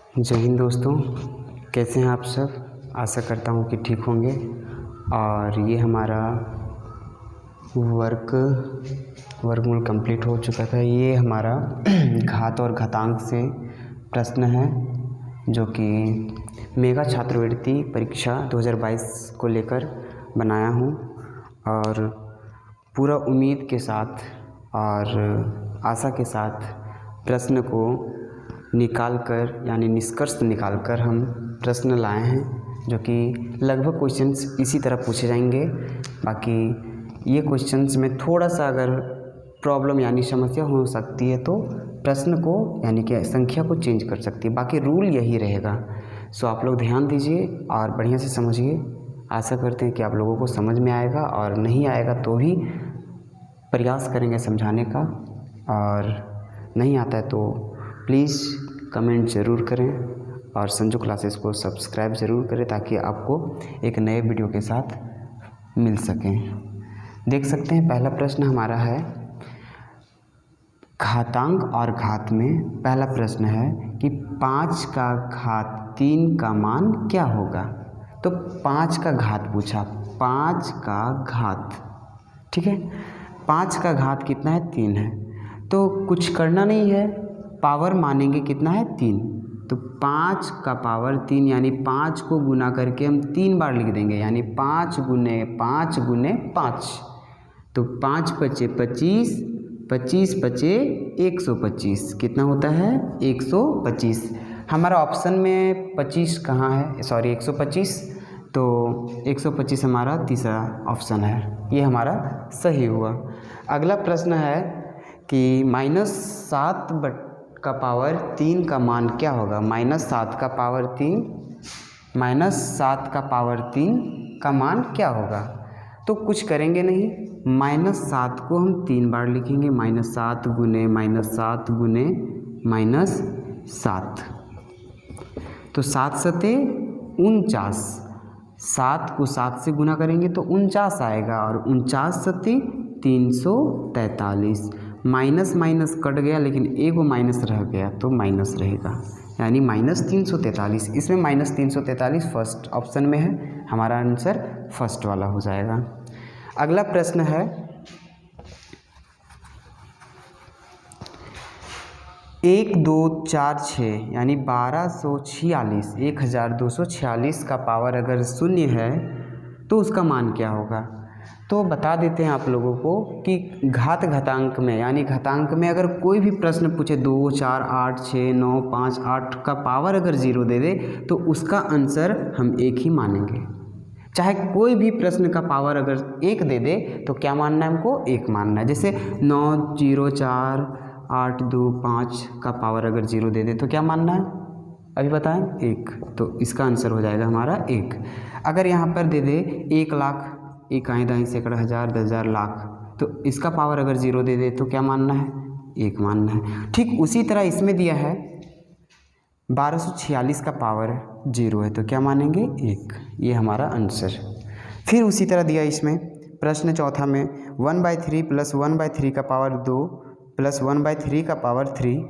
जय हिंद दोस्तों, कैसे हैं आप सब। आशा करता हूँ कि ठीक होंगे। और ये हमारा वर्कमूल कंप्लीट हो चुका था। ये हमारा घात और घातांक से प्रश्न है जो कि मेगा छात्रवृत्ति परीक्षा 2022 को लेकर बनाया हूँ और पूरा उम्मीद के साथ और आशा के साथ प्रश्न को निकाल कर यानी निष्कर्ष निकाल कर हम प्रश्न लाए हैं जो कि लगभग क्वेश्चंस इसी तरह पूछे जाएंगे। बाकी ये क्वेश्चंस में थोड़ा सा अगर प्रॉब्लम यानी समस्या हो सकती है तो प्रश्न को यानी कि संख्या को चेंज कर सकती है, बाकी रूल यही रहेगा। सो आप लोग ध्यान दीजिए और बढ़िया से समझिए। आशा करते हैं कि आप लोगों को समझ में आएगा और नहीं आएगा तो भी प्रयास करेंगे समझाने का, और नहीं आता है तो प्लीज़ कमेंट ज़रूर करें और संजू क्लासेस को सब्सक्राइब ज़रूर करें ताकि आपको एक नए वीडियो के साथ मिल सकें। देख सकते हैं पहला प्रश्न हमारा है घातांक और घात में। पहला प्रश्न है कि 5 का घात 3 का मान क्या होगा। तो 5 का घात पूछा, 5 का घात, ठीक है। 5 का घात कितना है, 3 है। तो कुछ करना नहीं है, पावर मानेंगे कितना है, 3। तो 5 का पावर 3 यानी 5 को गुना करके हम 3 बार लिख देंगे, यानी 5 गुने 5 गुने 5। तो 5 पचे 25, 25 पचे 125, कितना होता है 125। हमारा ऑप्शन में 25 कहाँ है, सॉरी 125, तो 125 हमारा तीसरा ऑप्शन है, ये हमारा सही हुआ। अगला प्रश्न है कि -7 का पावर 3 का मान क्या होगा। -7 का पावर 3, -7 का पावर 3 का मान क्या होगा। तो कुछ करेंगे नहीं, -7 को हम 3 बार लिखेंगे, -7 गुने -7 गुने -7। तो 7 सते 49, 7 को 7 से गुना करेंगे तो 49 आएगा, और 49 सते 343। माइनस माइनस कट गया लेकिन एगो माइनस रह गया तो माइनस रहेगा, यानी -343। इसमें -343 फर्स्ट ऑप्शन में है, हमारा आंसर फर्स्ट वाला हो जाएगा। अगला प्रश्न है 1 2 4 6 यानी 1246, 1246 का पावर अगर 0 है तो उसका मान क्या होगा। तो बता देते हैं आप लोगों को कि घात घातांक में यानी घातांक में अगर कोई भी प्रश्न पूछे 2 4 8 6 9 5 8 का पावर अगर 0 दे दे तो उसका आंसर हम 1 ही मानेंगे। चाहे कोई भी प्रश्न का पावर अगर 1 दे दे तो क्या मानना है, हमको 1 मानना है। जैसे 9 0 4 8 2 5 का पावर अगर 0 दे दे तो क्या मानना है, अभी बताएं, 1। तो इसका आंसर हो जाएगा हमारा 1। अगर यहाँ पर दे दे 1 लाख, इकाई दाई सैकड़ा हज़ार 10,000 लाख, तो इसका पावर अगर 0 दे दे तो क्या मानना है, 1 मानना है। ठीक उसी तरह इसमें दिया है 1246 का पावर 0 है तो क्या मानेंगे, 1। ये हमारा आंसर। फिर उसी तरह दिया इसमें प्रश्न चौथा में 1/3 + 1/3 का पावर 2 + 1/3 का पावर 3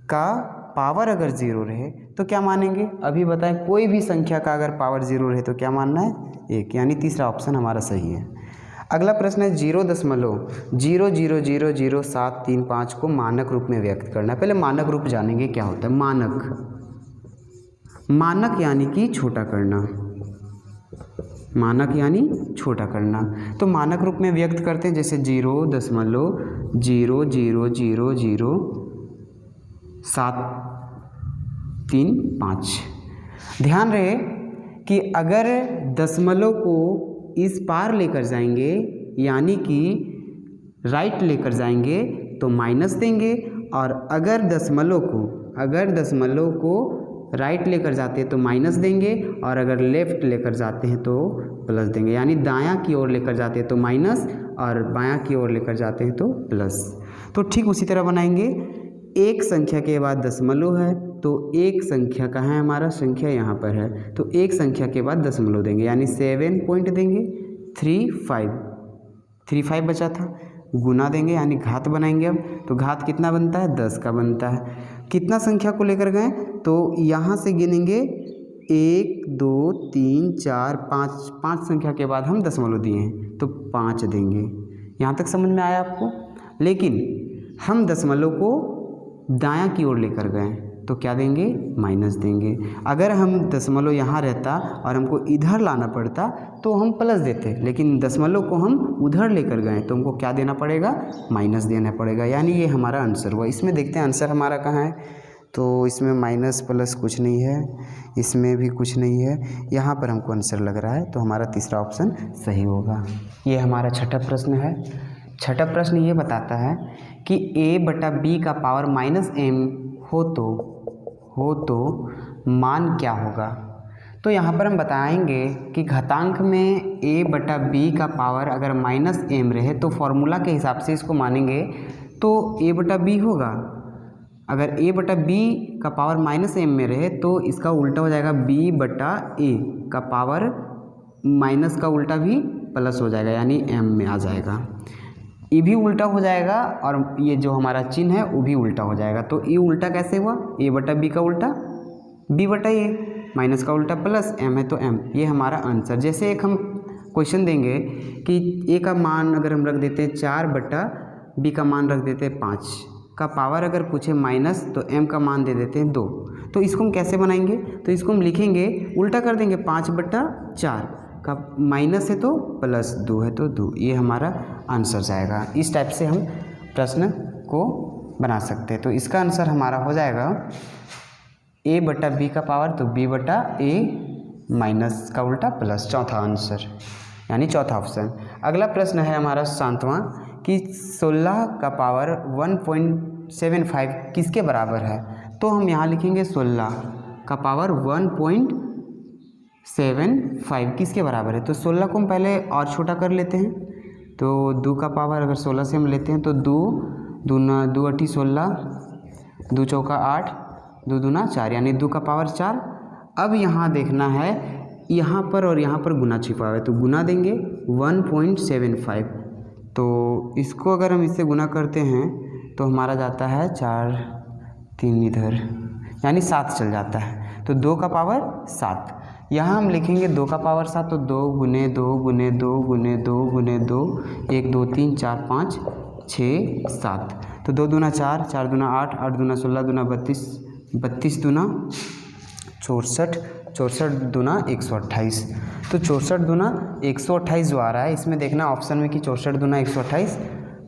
का पावर अगर 0 रहे तो क्या मानेंगे, अभी बताएं। कोई भी संख्या का अगर पावर 0 रहे तो क्या मानना है, 1, यानी तीसरा ऑप्शन हमारा सही है। अगला प्रश्न है 0.0000735 को मानक रूप में व्यक्त करना है। पहले मानक रूप जानेंगे क्या होता है। मानक यानी कि छोटा करना, मानक यानी छोटा करना। तो मानक रूप में व्यक्त करते हैं जैसे 0.0000735। ध्यान रहे कि अगर दशमलव को इस पार लेकर जाएंगे यानी कि राइट लेकर जाएंगे तो माइनस देंगे, और अगर दशमलव को राइट लेकर जाते हैं तो माइनस देंगे, और अगर लेफ़्ट लेकर जाते हैं तो प्लस देंगे। यानी दायां की ओर लेकर जाते हैं तो माइनस और बायां की ओर लेकर जाते हैं तो प्लस। तो ठीक उसी तरह बनाएंगे। एक संख्या के बाद दशमलव है तो एक संख्या कहाँ है, हमारा संख्या यहाँ पर है, तो एक संख्या के बाद दशमलव देंगे, यानी 7 पॉइंट देंगे। 35 बचा था, गुना देंगे यानी घात बनाएंगे। अब तो घात कितना बनता है, 10 का बनता है। कितना संख्या को लेकर गए, तो यहाँ से गिनेंगे 1 2 3 4 5, 5 संख्या के बाद हम दशमलव दिए हैं तो 5 देंगे। यहाँ तक समझ में आया आपको। लेकिन हम दशमलव को दायां की ओर लेकर गए तो क्या देंगे, माइनस देंगे। अगर हम दशमलव यहाँ रहता और हमको इधर लाना पड़ता तो हम प्लस देते, लेकिन दशमलव को हम उधर लेकर गए तो हमको क्या देना पड़ेगा, माइनस देना पड़ेगा। यानी ये हमारा आंसर हुआ। इसमें देखते हैं आंसर हमारा कहाँ है, तो इसमें माइनस प्लस कुछ नहीं है, इसमें भी कुछ नहीं है, यहाँ पर हमको आंसर लग रहा है, तो हमारा तीसरा ऑप्शन सही होगा। ये हमारा छठा प्रश्न है। छठा प्रश्न ये बताता है कि a/b का पावर -m हो तो मान क्या होगा। तो यहाँ पर हम बताएंगे कि घातांक में a/b का पावर अगर -m रहे तो फॉर्मूला के हिसाब से इसको मानेंगे तो a/b होगा। अगर a/b का पावर -m में रहे तो इसका उल्टा हो जाएगा b/a का पावर माइनस का उल्टा भी प्लस हो जाएगा, यानी m में आ जाएगा। ये भी उल्टा हो जाएगा और ये जो हमारा चिन्ह है वो भी उल्टा हो जाएगा। तो ये उल्टा कैसे हुआ, a/b का उल्टा b/a, माइनस का उल्टा प्लस, m है तो m। ये हमारा आंसर। जैसे एक हम क्वेश्चन देंगे कि a का मान अगर हम रख देते हैं 4/b का मान रख देते हैं 5 का पावर अगर पूछे माइनस तो m का मान दे देते हैं 2। तो इसको हम कैसे बनाएंगे, तो इसको हम लिखेंगे उल्टा कर देंगे, 5/4 का माइनस है तो प्लस 2 है तो 2। ये हमारा आंसर जाएगा। इस टाइप से हम प्रश्न को बना सकते हैं। तो इसका आंसर हमारा हो जाएगा a/b का पावर तो b/a माइनस का उल्टा प्लस, चौथा आंसर यानी चौथा ऑप्शन। अगला प्रश्न है हमारा 7वां कि 16 का पावर 1.75 किसके बराबर है। तो हम यहाँ लिखेंगे 16 का पावर 1.75 किसके बराबर है। तो 16 को हम पहले और छोटा कर लेते हैं, तो 2 का पावर अगर 16 से हम लेते हैं तो 2 दूना 2 अठी 16, 2 चौका 8, 2 दूना 4 यानी 2 का पावर 4। अब यहाँ देखना है यहाँ पर और यहाँ पर गुना छिपा हुआ है तो गुना देंगे 1.75। तो इसको अगर हम इससे गुना करते हैं तो हमारा जाता है 4 3 इधर यानी 7 चल जाता है। तो 2 का पावर 7, यहाँ हम लिखेंगे 2 का पावर 7 तो 2 गुने 2 गुने 2 गुने 2 गुने 2, 1 2 3 4 5 6 7। तो 2 दूना 4, 4 दूना 8, 8 दूना 16, दूना 32, 32 दूना 64, 64 दूना 128। तो 64 दूना 128 जो आ रहा है इसमें देखना ऑप्शन में कि 64 दूना 128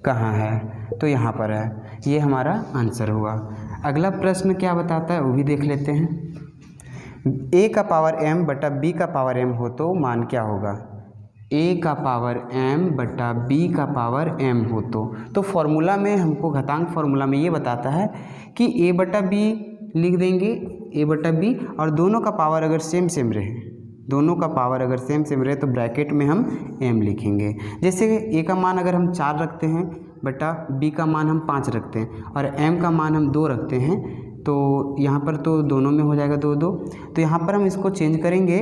कहाँ है, तो यहाँ पर है। ये हमारा आंसर हुआ। अगला प्रश्न क्या बताता है वो भी देख लेते हैं। a का पावर m बटा b का पावर m हो तो मान क्या होगा। a का पावर m बटा b का पावर m हो तो फॉर्मूला में हमको घातांक फॉर्मूला में ये बताता है कि a बटा b लिख देंगे, a बटा b, और दोनों का पावर अगर सेम रहे, दोनों का पावर अगर सेम रहे तो ब्रैकेट में हम m लिखेंगे। जैसे a का मान अगर हम 4 रखते हैं बटा b का मान हम 5 रखते हैं और m का मान हम 2 रखते हैं, तो यहाँ पर तो दोनों में हो जाएगा 2 2। तो यहाँ पर हम इसको चेंज करेंगे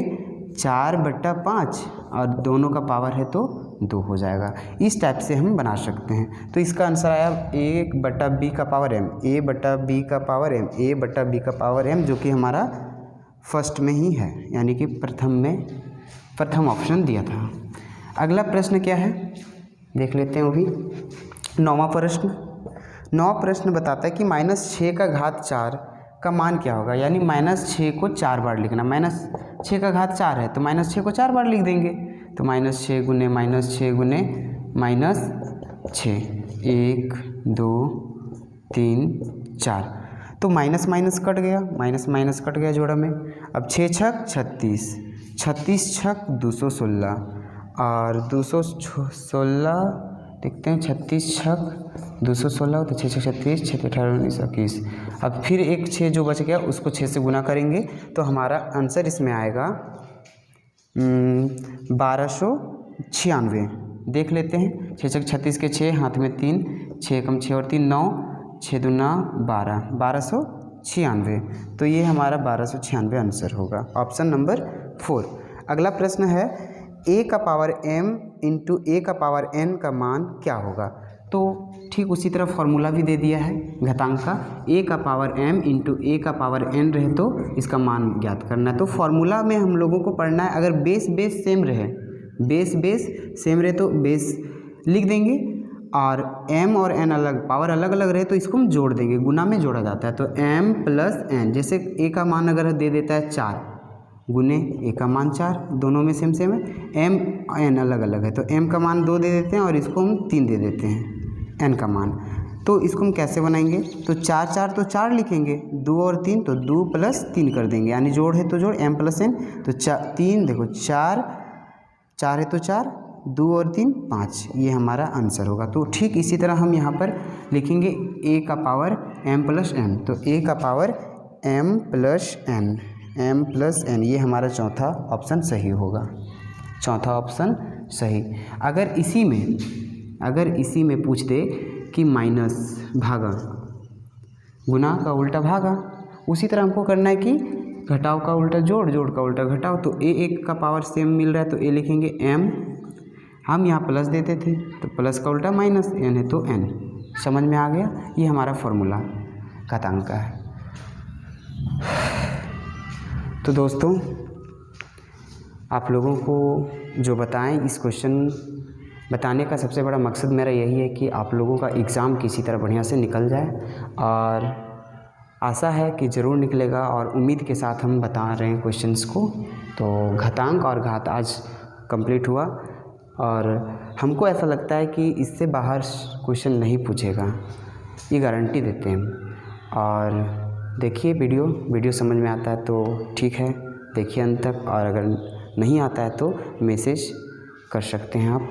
4/5 और दोनों का पावर है तो 2 हो जाएगा। इस टाइप से हम बना सकते हैं। तो इसका आंसर आया a/b का पावर m, a/b का पावर m, a/b का पावर m, जो कि हमारा फर्स्ट में ही है यानी कि प्रथम ऑप्शन दिया था। अगला प्रश्न क्या है देख लेते हैं वो भी। 9वां प्रश्न बताता है कि -6 का घात 4 का मान क्या होगा। यानी -6 को 4 बार लिखना, -6 का घात 4 है तो -6 को 4 बार लिख देंगे। तो -6 गुने -6 गुने -6, 1 2 3 4। तो माइनस माइनस कट गया, माइनस कट गया जोड़ा में। अब 6 छक 36, 36 छक 216 और 216 देखते हैं, 36 छक 216 तो 6 छक 36, 6 18 19 21। अब फिर एक 6 जो बच गया उसको 6 से गुना करेंगे तो हमारा आंसर इसमें आएगा 1296। देख लेते हैं, 6 छक 36 के 6, हाथ में 3, 6 कम 6 और 3 9, 6 दूना 12, 1296। तो ये हमारा 1296 आंसर होगा, ऑप्शन नंबर 4। अगला प्रश्न है a का पावर m इंटू a का पावर n का मान क्या होगा। तो ठीक उसी तरह फॉर्मूला भी दे दिया है घातांक का, a का पावर m इंटू a का पावर n रहे तो इसका मान ज्ञात करना है। तो फॉर्मूला में हम लोगों को पढ़ना है, अगर बेस सेम रहे, बेस सेम रहे तो बेस लिख देंगे, और m और n अलग, पावर अलग अलग रहे तो इसको हम जोड़ देंगे, गुना में जोड़ा जाता है। तो m प्लस n, जैसे a का मान अगर दे देता है 4 गुने a का मान 4, दोनों में सेम है, m n अलग अलग है तो m का मान 2 दे देते हैं और इसको हम 3 दे देते हैं n का मान। तो इसको हम कैसे बनाएंगे, तो 4 तो 4 लिखेंगे, 2 और 3 तो 2 प्लस 3 कर देंगे, यानी जोड़ है तो जोड़ m प्लस n, तो 3 देखो 4 है तो 4, 2 और 3 5, ये हमारा आंसर होगा। तो ठीक इसी तरह हम यहाँ पर लिखेंगे a का पावर m प्लस n, तो a का पावर m प्लस n, ये हमारा चौथा ऑप्शन सही होगा, चौथा ऑप्शन सही। अगर इसी में पूछ दे कि माइनस भागा, गुना का उल्टा भागा, उसी तरह हमको करना है कि घटाव का उल्टा जोड़, जोड़ का उल्टा घटाव। तो a का पावर सेम मिल रहा है तो a लिखेंगे m, हम यहाँ प्लस देते थे तो प्लस का उल्टा माइनस, n है तो n। समझ में आ गया, ये हमारा फॉर्मूला घातांक का है। तो दोस्तों आप लोगों को जो बताएं, इस क्वेश्चन बताने का सबसे बड़ा मकसद मेरा यही है कि आप लोगों का एग्ज़ाम किसी तरह बढ़िया से निकल जाए, और आशा है कि ज़रूर निकलेगा, और उम्मीद के साथ हम बता रहे हैं क्वेश्चंस को। तो घातांक और घात आज कंप्लीट हुआ, और हमको ऐसा लगता है कि इससे बाहर क्वेश्चन नहीं पूछेगा, ये गारंटी देते हैं। और देखिए वीडियो समझ में आता है तो ठीक है, देखिए अंत तक, और अगर नहीं आता है तो मैसेज कर सकते हैं आप।